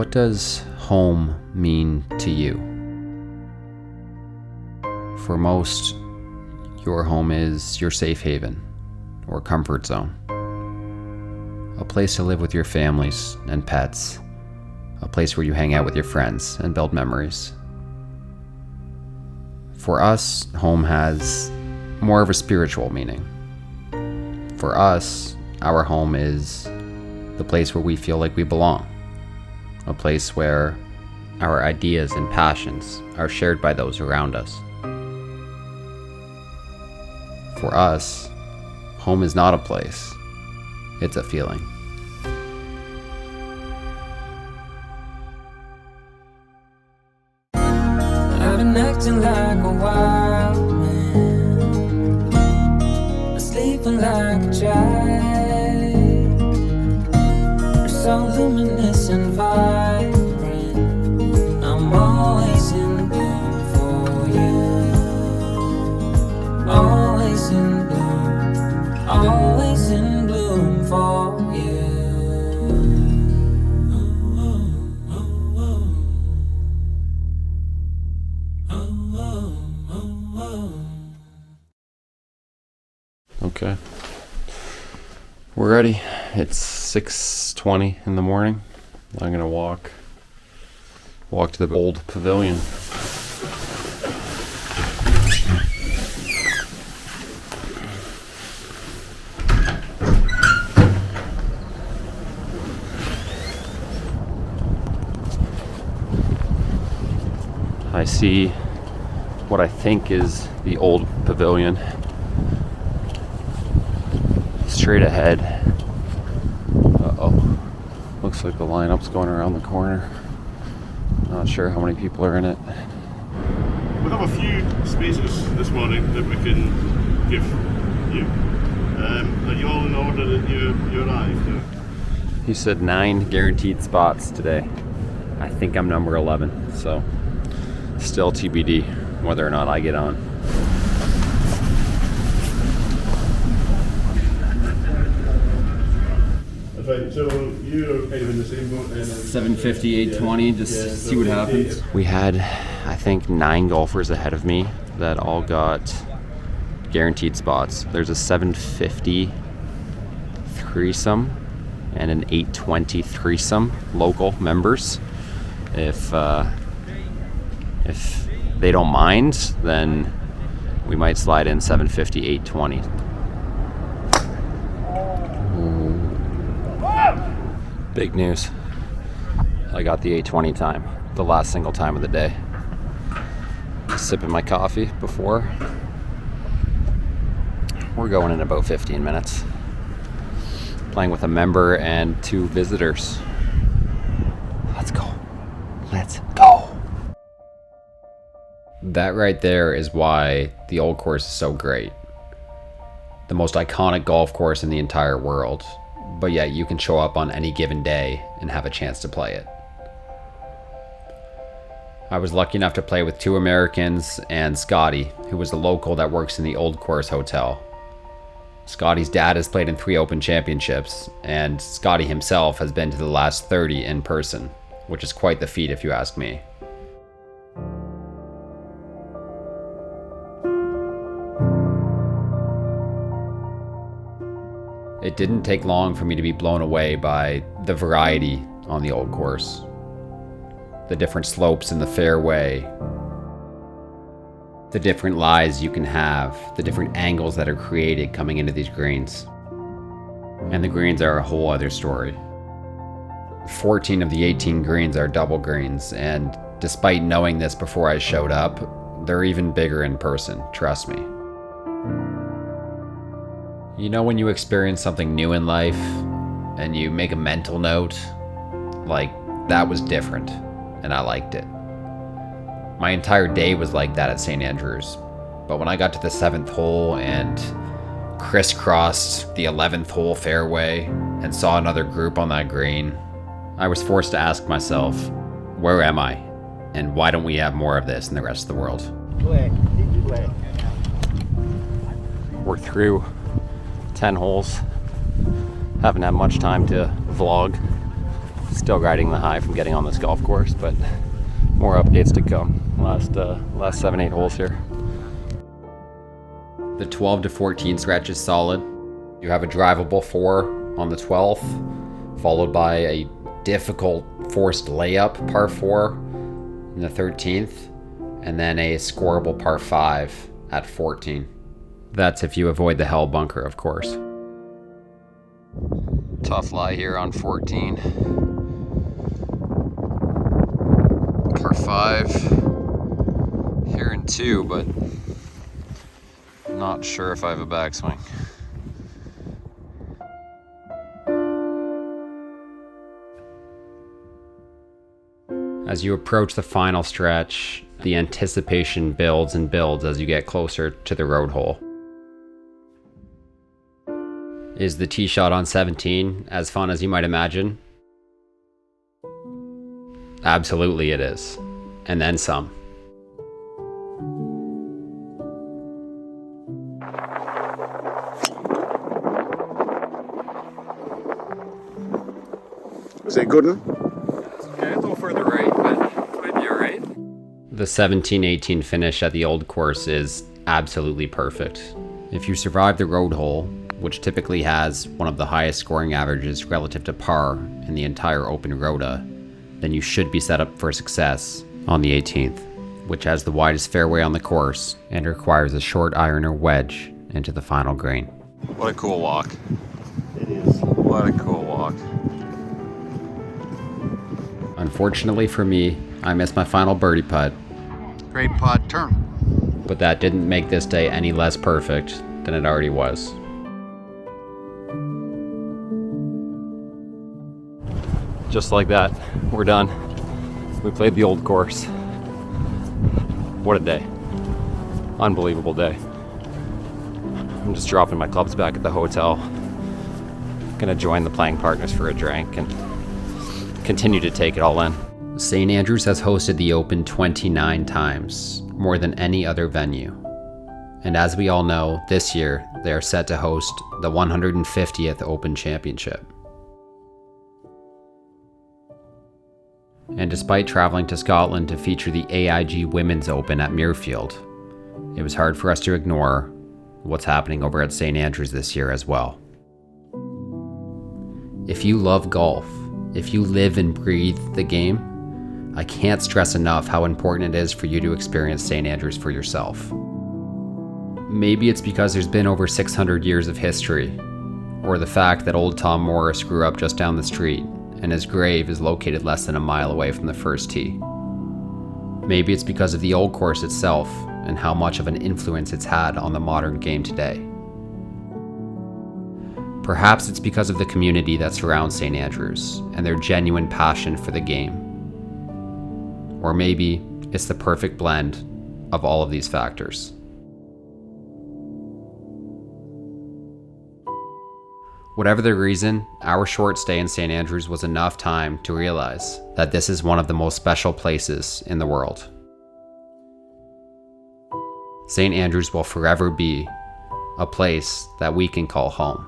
What does home mean to you? For most, your home is your safe haven or comfort zone. A place to live with your families and pets. A place where you hang out with your friends and build memories. For us, home has more of a spiritual meaning. For us, our home is the place where we feel like we belong. A place where our ideas and passions are shared by those around us. For us, home is not a place, it's a feeling. I've been acting like a wild man, sleeping like a child. You're so luminous and vibrant, I'm always in bloom for you. Always in bloom for you. Okay. We're ready. It's 6:20 in the morning. I'm gonna walk to the old pavilion. I see what I think is the old pavilion. Straight ahead. Uh-oh. Looks like the lineup's going around the corner. Not sure how many people are in it. We have a few spaces this morning that we can give you. Are you all in order that you arrived? He said 9 guaranteed spots today. I think I'm number 11, so still TBD whether or not I get on. Right, so you're kind of in the same boat then? 750, 820, just see what happens. We had, I think, 9 golfers ahead of me that all got guaranteed spots. There's a 750 threesome and an 820 threesome, local members. If they don't mind, then we might slide in 750, 820. Big news. I got the 820 time, the last single time of the day. Sipping my coffee before. We're going in about 15 minutes. Playing with a member and 2 visitors. Let's go. Let's go. That right there is why the old course is so great. The most iconic golf course in the entire world. But yet you can show up on any given day and have a chance to play it. I was lucky enough to play with 2 Americans and Scotty, who was a local that works in the Old Course Hotel. Scotty's dad has played in 3 Open Championships, and Scotty himself has been to the last 30 in person, which is quite the feat if you ask me. It didn't take long for me to be blown away by the variety on the old course. The different slopes in the fairway. The different lies you can have. The different angles that are created coming into these greens. And the greens are a whole other story. 14 of the 18 greens are double greens, and despite knowing this before I showed up, they're even bigger in person, trust me. You know when you experience something new in life and you make a mental note, like that was different and I liked it. My entire day was like that at St. Andrews, but when I got to the 7th hole and crisscrossed the 11th hole fairway and saw another group on that green, I was forced to ask myself, where am I? And why don't we have more of this in the rest of the world? We're through 10 holes. Haven't had much time to vlog. Still riding the high from getting on this golf course, but more updates to come. Last 7-8 holes here. The 12 to 14 stretch is solid. You have a drivable 4 on the 12th, followed by a difficult forced layup par 4 in the 13th, and then a scoreable par 5 at 14. That's if you avoid the hell bunker, of course. Tough lie here on 14. Par 5 here in 2, but not sure if I have a backswing. As you approach the final stretch, the anticipation builds and builds as you get closer to the road hole. Is the tee shot on 17 as fun as you might imagine? Absolutely it is. And then some. Is it a good one? Okay, a little further right, but might be alright. The 17-18 finish at the old course is absolutely perfect. If you survive the road hole, which typically has one of the highest scoring averages relative to par in the entire Open Rota, then you should be set up for success on the 18th, which has the widest fairway on the course and requires a short iron or wedge into the final green. What a cool walk. It is. What a cool walk. Unfortunately for me, I missed my final birdie putt. Great putt, turn. But that didn't make this day any less perfect than it already was. Just like that, we're done. We played the old course. What a day. Unbelievable day. I'm just dropping my clubs back at the hotel. Gonna join the playing partners for a drink and continue to take it all in. St. Andrews has hosted the Open 29 times, more than any other venue. And as we all know, this year they are set to host the 150th Open Championship. And despite traveling to Scotland to feature the AIG Women's Open at Muirfield, it was hard for us to ignore what's happening over at St. Andrews this year as well. If you love golf, if you live and breathe the game, I can't stress enough how important it is for you to experience St. Andrews for yourself. Maybe it's because there's been over 600 years of history, or the fact that old Tom Morris grew up just down the street and his grave is located less than a mile away from the first tee. Maybe it's because of the old course itself and how much of an influence it's had on the modern game today. Perhaps it's because of the community that surrounds St. Andrews and their genuine passion for the game. Or maybe it's the perfect blend of all of these factors. Whatever the reason, our short stay in St. Andrews was enough time to realize that this is one of the most special places in the world. St. Andrews will forever be a place that we can call home.